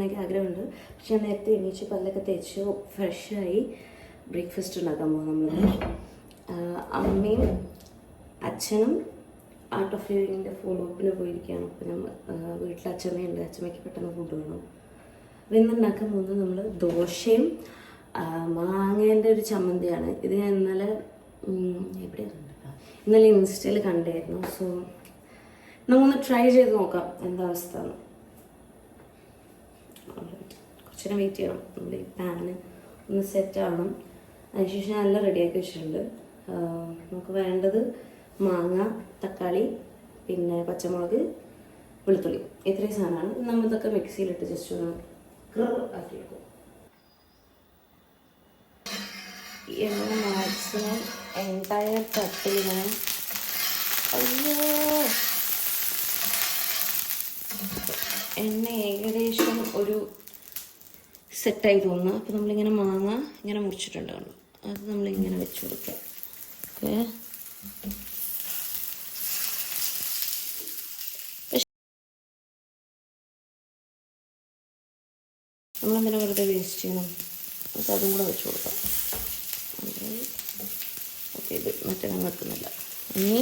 എനിക്ക് ആഗ്രഹമുണ്ട്. പക്ഷെ ഞാൻ നേരത്തെ എണീച്ച് പല്ലൊക്കെ തേച്ചു ഫ്രഷായി ബ്രേക്ക്ഫാസ്റ്റ് ഉണ്ടാക്കാൻ പോകും നമ്മൾ. അമ്മയും അച്ഛനും ആർട്ട് ഓഫ് ലിവിങ്ങിൻ്റെ ഫോളോ അപ്പിന് പോയിരിക്കുകയാണ്. അപ്പോൾ നമ്മൾ വീട്ടിൽ അച്ഛമ്മയുണ്ട്. അച്ഛമ്മയ്ക്ക് പെട്ടെന്ന് ഫുഡ് വേണം. അപ്പോൾ ഇന്നുണ്ടാക്കാൻ പോകുന്നത് നമ്മൾ ദോശയും മാങ്ങേൻ്റെ ഒരു ചമ്മന്തിയാണ്. ഇത് ഞാൻ ഇന്നലെ ഇൻസ്റ്റയിൽ കണ്ടായിരുന്നു. സോ നമുക്കൊന്ന് ട്രൈ ചെയ്ത് നോക്കാം എന്താ അവസ്ഥ എന്ന്. കുറച്ച് നേരം വെയിറ്റ് ചെയ്യണം. നമ്മുടെ ഈ പാന് ഒന്ന് സെറ്റ് ആവണം. അതിനുശേഷം നല്ല റെഡിയാക്കി വെച്ചിട്ടുണ്ട്. നമുക്ക് വേണ്ടത് മാങ്ങ, തക്കാളി, പിന്നെ പച്ചമുളക്, വെളുത്തുള്ളി, ഇത്രയും സാധനമാണ്. നമ്മളിതൊക്കെ മിക്സിയിലിട്ട് ജസ്റ്റ് ഒന്ന് ആക്കിയെടുക്കും. എണ്ണ മാക്സിമം എൻറ്റയർ തട്ടിൽ ഞാൻ എണ്ണ ഏകദേശം ഒരു സെറ്റായി തോന്നുന്നു. അപ്പോൾ നമ്മളിങ്ങനെ മാങ്ങ ഇങ്ങനെ മുറിച്ചിട്ടുണ്ടാകുന്നു. അത് നമ്മളിങ്ങനെ വെച്ച് കൊടുക്കുക. ഓക്കെ, നമ്മളെന്തിനാ വെറുതെ വേസ്റ്റ് ചെയ്യണം? നമുക്ക് അതും കൂടെ വെച്ച് കൊടുക്കാം. ഓക്കെ, ഇത് മറ്റേ ഞാൻ വെക്കുന്നില്ല. ഇനി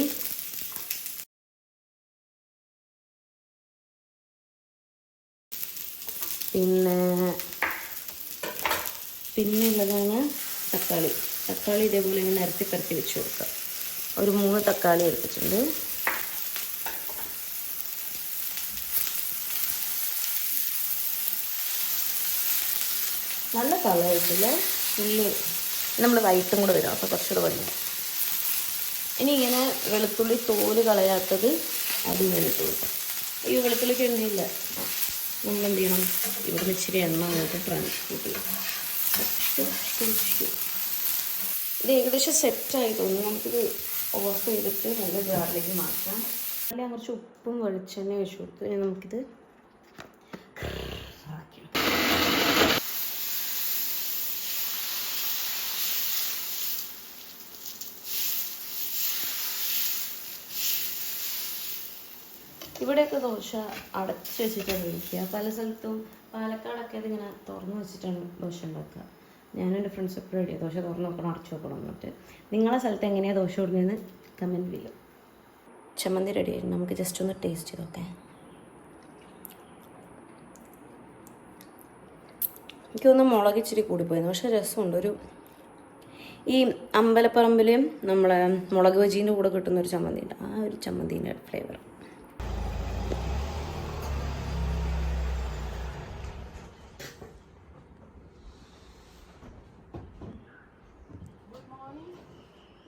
പിന്നെ ഉള്ളതാണ് തക്കാളി. തക്കാളി ഇതേപോലെ ഇങ്ങനെ നിരത്തി പരത്തി വെച്ച് കൊടുക്കുക. ഒരു 3 തക്കാളി എടുത്തിട്ടുണ്ട്. നല്ല കളറായിട്ടില്ല, ഫുള്ള് നമ്മൾ വൈറ്റും കൂടെ വരും. അപ്പോൾ കുറച്ചുകൂടെ വരും. ഇനി ഇങ്ങനെ വെളുത്തുള്ളി തോല് കളയാത്തത് അതും ഇട്ട് കൊടുക്കാം. ഈ വെളുത്തുള്ളിക്ക് എണ്ണയില്ല. നമ്മളെന്ത് ചെയ്യണം? ഇവിടെ ഇച്ചിരി എണ്ണ വന്നിട്ട് ട്രാൻസ്പോർട്ട് ചെയ്യും. ഇത് ഏകദേശം സെറ്റായി തോന്നുന്നു. നമുക്കിത് ഓഫ് ചെയ്തിട്ട് നല്ല ജാറിലേക്ക് മാറ്റാം. അല്ലെങ്കിൽ കുറച്ച് ഉപ്പും വെളിച്ചെണ്ണ ഒഴിച്ച് കൊടുത്ത് ഇനി നമുക്കിത് ഇവിടെയൊക്കെ ദോശ അടച്ച് വെച്ചിട്ടാണ് കഴിക്കുക. പല സ്ഥലത്തും പാലക്കാടൊക്കെ അതിങ്ങനെ തുറന്ന് വെച്ചിട്ടാണ് ദോശ ഉണ്ടാക്കുക. ഞാനും എൻ്റെ ഫ്രണ്ട്സ് എപ്പോഴും റെഡിയാണ് ദോശ തുറന്ന് വെക്കണം, അടച്ചു വെക്കണം എന്നിട്ട്. നിങ്ങളെ സ്ഥലത്ത് എങ്ങനെയാണ് ദോശ ഇടുന്നതെന്ന് കമൻറ്റ് ചെയ്യും. ചമ്മന്തി റെഡി ആയിരുന്നു. നമുക്ക് ജസ്റ്റ് ഒന്ന് ടേസ്റ്റ് ചെയ്ത് നോക്കാം. എനിക്കൊന്ന് മുളക് ഇച്ചിരി കൂടിപ്പോയിരുന്നു, പക്ഷേ രസമുണ്ട്. ഈ അമ്പലപ്പറമ്പിൽ നമ്മളെ മുളക് ബജീൻ്റെ കൂടെ കിട്ടുന്നൊരു ചമ്മന്തി ഉണ്ട്. ആ ഒരു ചമ്മന്തിൻ്റെ ഫ്ലേവർ.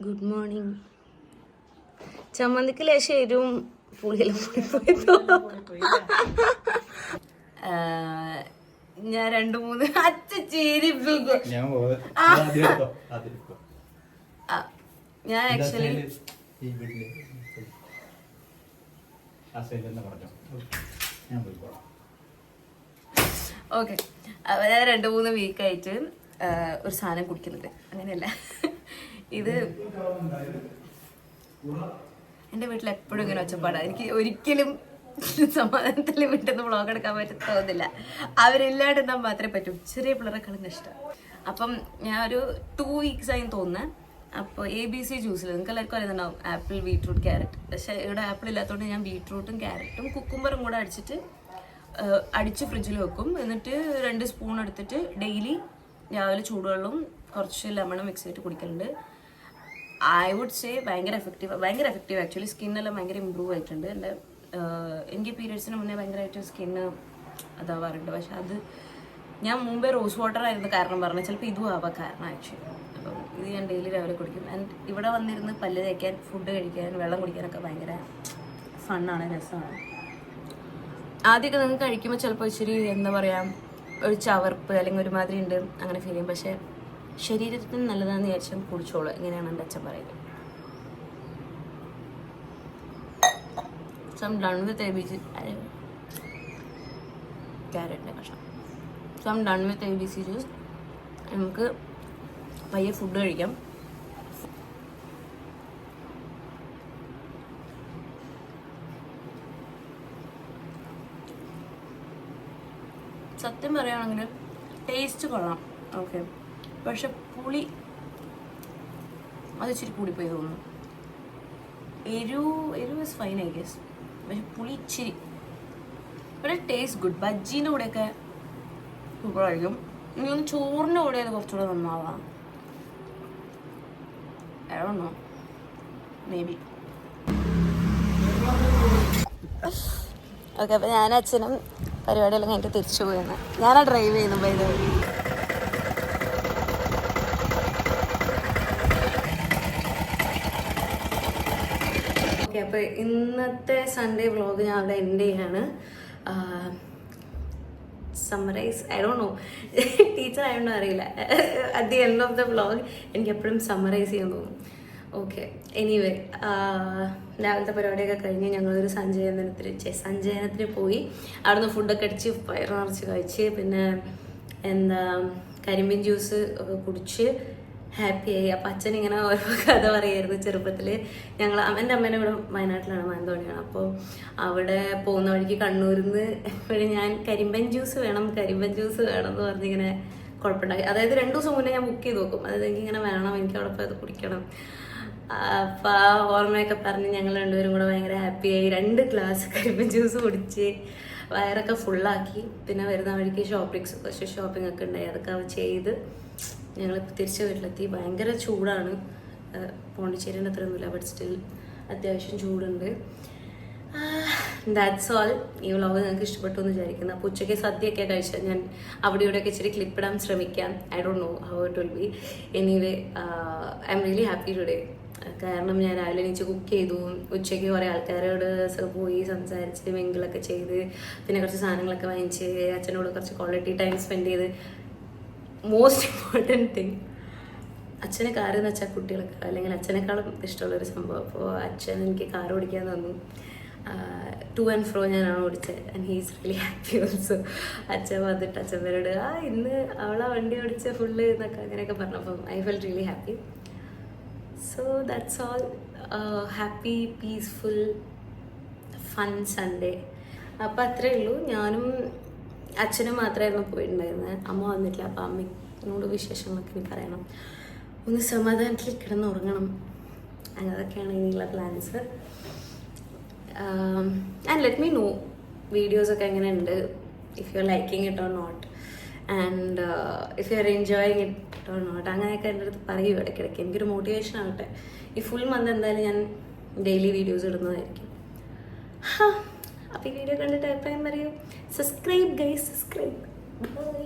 Good morning. ചമ്മന്തിക്ക് ലേശം എരിവും പുളിയെല്ലാം പോയി. ഞാൻ 2-3 ഞാൻ ആക്ച്വലി ഓക്കെ, ഞാൻ 2-3 വീക്കായിട്ട് ഒരു സാധനം കുടിക്കുന്നുണ്ട്. അങ്ങനെയല്ല, ഇത് എൻ്റെ വീട്ടിൽ എപ്പോഴും ഇങ്ങനെ ഒച്ചപ്പാടാണ്. എനിക്ക് ഒരിക്കലും സമാധാനത്തിൽ വീട്ടിൽ വ്ളോഗ് എടുക്കാൻ പറ്റത്തോന്നില്ല. അവരില്ലാണ്ടെന്നാൽ മാത്രമേ പറ്റൂ. ചെറിയ പിള്ളേരെക്കാളും ഇഷ്ടം. അപ്പം ഞാൻ ഒരു 2 weeks ആയി തോന്നുന്നത്. അപ്പോൾ ABC ജ്യൂസിൽ നിങ്ങൾക്ക് എല്ലാവർക്കും അറിയുന്നുണ്ടാവും, ആപ്പിൾ, ബീട്രൂട്ട്, ക്യാരറ്റ്. പക്ഷേ ഇവിടെ ആപ്പിൾ ഇല്ലാത്തതുകൊണ്ട് ഞാൻ ബീട്രൂട്ടും ക്യാരറ്റും കുക്കുംബറും കൂടെ അടിച്ച് ഫ്രിഡ്ജിൽ വെക്കും. എന്നിട്ട് 2 സ്പൂൺ എടുത്തിട്ട് ഡെയിലി രാവിലെ ചൂടുവെള്ളവും കുറച്ച് ലെമണും മിക്സ് ചെയ്തിട്ട് കുടിക്കലുണ്ട്. ഐ വുഡ് സേ ഭയങ്കര എഫക്റ്റീവ് ആക്ച്വലി. സ്കിന്നെല്ലാം ഭയങ്കര ഇമ്പ്രൂവ് ആയിട്ടുണ്ട്. എനിക്ക് പീരിയഡ്സിന് മുന്നേ ഭയങ്കരമായിട്ട് സ്കിന്ന് അതാവാറുണ്ട്. പക്ഷെ അത് ഞാൻ മുമ്പേ റോസ് വാട്ടർ ആയിരുന്നു കാരണം പറഞ്ഞത്. ചിലപ്പോൾ ഇതും ആവാം കാരണം ആക്ച്വലി. അപ്പം ഇത് ഞാൻ ഡെയിലി രാവിലെ കുടിക്കും. ആൻഡ് ഇവിടെ വന്നിരുന്ന് പല്ല് തേക്കാൻ, ഫുഡ് കഴിക്കാൻ, വെള്ളം കുടിക്കാനൊക്കെ ഭയങ്കര ഫണ്ണാണ്, രസമാണ്. ആദ്യമൊക്കെ നിങ്ങൾക്ക് കഴിക്കുമ്പോൾ ചിലപ്പോൾ ഇച്ചിരി എന്താ പറയുക, ഒരു ചവർപ്പ് അല്ലെങ്കിൽ ഒരുമാതിരി ഉണ്ട് അങ്ങനെ ഫീൽ ചെയ്യും. പക്ഷേ ശരീരത്തിന് നല്ലതാണെന്ന് വിചാരിച്ചാൽ കുടിച്ചോളൂ. എങ്ങനെയാണ് എൻ്റെ അച്ഛൻ പറയുന്നത്. So I'm done with ABC. ക്യാരറ്റിൻ്റെ കഷ്ണം. So I'm done with ABC juice. നമുക്ക് പയ്യെ ഫുഡ് കഴിക്കാം. സത്യം പറയുകയാണെങ്കിൽ ടേസ്റ്റ് കൊള്ളാം, ഓക്കെ, പക്ഷെ പുളി അത് ഇച്ചിരി കൂടിപ്പോയി തോന്നുന്നു. എരിവ് ഇസ് ഫൈൻ ഐ ഗെസ്, പക്ഷെ പുളി ഇച്ചിരി. പക്ഷേ ടേസ്റ്റ് ഗുഡ്. ബജ്ജീൻ്റെ കൂടെയൊക്കെ സൂപ്പറായിരിക്കും. ഇനി ഒന്ന് ചോറിൻ്റെ കൂടെ അത് കുറച്ചുകൂടെ നന്നാവാം. I don't know. Maybe. Okay, അപ്പോൾ ഞാൻ അച്ഛനും പരിപാടിയെല്ലാം കഴിഞ്ഞിട്ട് തിരിച്ചു പോയെന്ന്. ഞാനാ ഡ്രൈവ് ചെയ്യുന്നു ബൈ ദ വേ. ഓക്കെ, അപ്പോൾ ഇന്നത്തെ സൺഡേ വ്ളോഗ് ഞാൻ അവിടെ എൻഡ് ചെയ്യാണ്. Summarise, I don't know, teacher ആയതുകൊണ്ടും അറിയില്ല. At the end of the vlog എനിക്ക് എപ്പോഴും സമ്മറൈസ് ചെയ്യാൻ തോന്നും. ഓക്കെ, എനിവേ, രാവിലത്തെ പരിപാടിയൊക്കെ കഴിഞ്ഞ് ഞങ്ങളൊരു സഞ്ചയനത്തിന് പോയി. അവിടുന്ന് ഫുഡൊക്കെ അടിച്ച് വയറ് നിറച്ച് കഴിച്ച്, പിന്നെ കരിമ്പിൻ ജ്യൂസ് ഒക്കെ കുടിച്ച് ഹാപ്പിയായി. അപ്പം അച്ഛൻ ഇങ്ങനെ ഓരോ കഥ പറയായിരുന്നു. ചെറുപ്പത്തിൽ എൻ്റെ അമ്മേനെ ഇവിടെ വയനാട്ടിലാണ്, മാനന്തവാടിയാണ്. അപ്പോൾ അവിടെ പോകുന്ന വഴിക്ക് കണ്ണൂരിൽ നിന്ന് എപ്പോഴും ഞാൻ കരിമ്പൻ ജ്യൂസ് വേണം എന്ന് പറഞ്ഞിങ്ങനെ കുഴപ്പമുണ്ടായി. അതായത് 2 ദിവസം മുന്നേ ഞാൻ ബുക്ക് ചെയ്ത് നോക്കും, അതായത് എനിക്കിങ്ങനെ വേണം, എനിക്ക് അവിടെ പോയത് കുടിക്കണം. അപ്പം ആ ഓർമ്മയൊക്കെ പറഞ്ഞ് ഞങ്ങൾ രണ്ടുപേരും കൂടെ ഭയങ്കര ഹാപ്പിയായി. 2 ഗ്ലാസ് കരിമ്പൻ ജ്യൂസ് കുടിച്ച് വയറൊക്കെ ഫുള്ളാക്കി. പിന്നെ വരുന്ന വഴിക്ക് കുറച്ച് ഷോപ്പിംഗ് ഒക്കെ ഉണ്ടായി, അതൊക്കെ ചെയ്ത് ഞങ്ങളിപ്പോൾ തിരിച്ച് വീട്ടിലെത്തി. ഭയങ്കര ചൂടാണ്, പോണ്ടിച്ചേരിൻ്റെ അത്രയൊന്നുമില്ല, ബട്ട് സ്റ്റിൽ അത്യാവശ്യം ചൂടുണ്ട്. That's all. ഈ വ്ളോഗ് നിങ്ങൾക്ക് ഇഷ്ടപ്പെട്ടു എന്ന് വിചാരിക്കുന്നു. അപ്പോൾ ഉച്ചയ്ക്ക് സദ്യയൊക്കെ കഴിച്ചാൽ ഞാൻ അവിടെ ഇവിടെയൊക്കെ ഇച്ചിരി ക്ലിപ്പിടാൻ ശ്രമിക്കാം. I don't know how it will be. Anyway, I am really happy today. കാരണം ഞാൻ രാവിലെ എണീച്ച് കുക്ക് ചെയ്തു, ഉച്ചയ്ക്ക് കുറേ ആൾക്കാരോട് പോയി സംസാരിച്ച് മിങ്കിളൊക്കെ ചെയ്ത്, പിന്നെ കുറച്ച് സാധനങ്ങളൊക്കെ വാങ്ങിച്ച് അച്ഛനോട് കുറച്ച് ക്വാളിറ്റി ടൈം സ്പെൻഡ് ചെയ്ത്. മോസ്റ്റ് ഇമ്പോർട്ടൻറ്റ് തിങ്, അച്ഛന് കാറ് എന്ന് വെച്ചാൽ കുട്ടികൾക്ക് അല്ലെങ്കിൽ അച്ഛനേക്കാളും ഇഷ്ടമുള്ളൊരു സംഭവം. അപ്പോൾ അച്ഛൻ എനിക്ക് കാർ ഓടിക്കാൻ തന്നു. ടു ആൻഡ് ഫ്രോ ഞാനാണ് ഓടിച്ചത്. And he's really happy also. അച്ഛൻ വന്നിട്ട് അച്ഛന്മാരോട് ഇന്ന് അവളാ വണ്ടി ഓടിച്ച ഫുള്ള് എന്നൊക്കെ അങ്ങനെയൊക്കെ പറഞ്ഞു. അപ്പം I felt really happy. So that's all. Happy, peaceful, fun Sunday. അപ്പം അത്രയേ ഉള്ളൂ. ഞാനും അച്ഛനും മാത്രമായിരുന്നു പോയിട്ടുണ്ടായിരുന്നത്, അമ്മ വന്നിട്ടില്ല. അപ്പം അമ്മയോട് വിശേഷങ്ങളൊക്കെ എനിക്ക് പറയണം, ഒന്ന് സമാധാനത്തിൽ കിടന്ന് ഉറങ്ങണം. അങ്ങനെയൊക്കെയാണ് ഇനിയുള്ള plans. And let me know വീഡിയോസൊക്കെ എങ്ങനെയുണ്ട്, if you are liking it or not, and if you are enjoying it or not. അങ്ങനെയൊക്കെ എൻ്റെ അടുത്ത് പറയൂ ഇടയ്ക്കിടയ്ക്ക്, എനിക്കൊരു മോട്ടിവേഷൻ ആവട്ടെ. ഈ ഫുൾ മന്ത് എന്തായാലും ഞാൻ ഡെയിലി വീഡിയോസ് ഇടുന്നതായിരിക്കും. അപ്പോൾ ഈ വീഡിയോ കണ്ടിട്ട് അഭിപ്രായം പറയൂ. Subscribe guys, subscribe. ബൈ.